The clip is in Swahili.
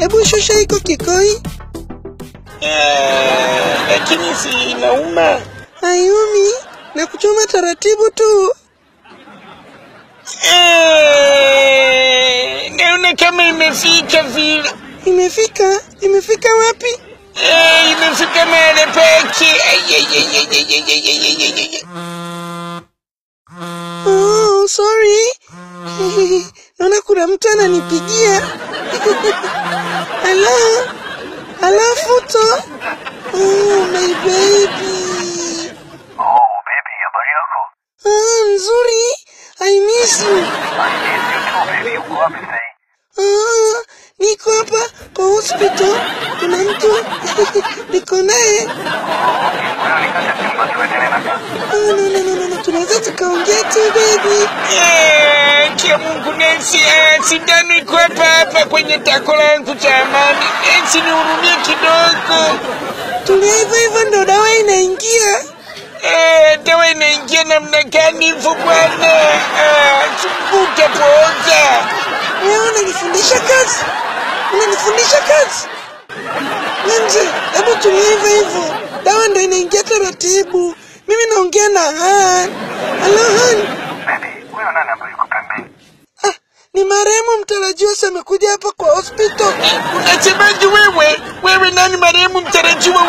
Hebu shusha iko kikoi. Lakini si inauma. Hayumi, na kuchoma taratibu tu. Naona kama imefika vile. Imefika wapi? Imefika mahali pake. Oh, sorry. Naona kuna mtu ananipigia. Hello, Futo. Oh, my baby. Oh, baby, habari yako? Nzuri. I miss you. I miss you too, baby. Uko wapi sasa? Niko hapa kwa hospital. Kuna mtu niko naye. Wewe nikata chumba tuendelee na kazi. No. Tunaweza tukaongea tu, baby. Kia Mungu Nancy, sindano iko hapa kwenye tako langu jamani. Nancy nihurumie kidogo. Tulia hivyo ndo dawa inaingia. Dawa inaingia namna gani hivyo bwana? Chumbuka poza. Wewe unanifundisha kazi? Nje, hebu tulia hivyo. Dawa ndo inaingia taratibu. Mimi naongea na Han. Hello, Han. Baby, wewe nani ambaye yuko pembeni? Ni marehemu mtarajiwa amekuja hapa kwa hospital. Unasemaje wewe? Wewe nani marehemu mtarajiwa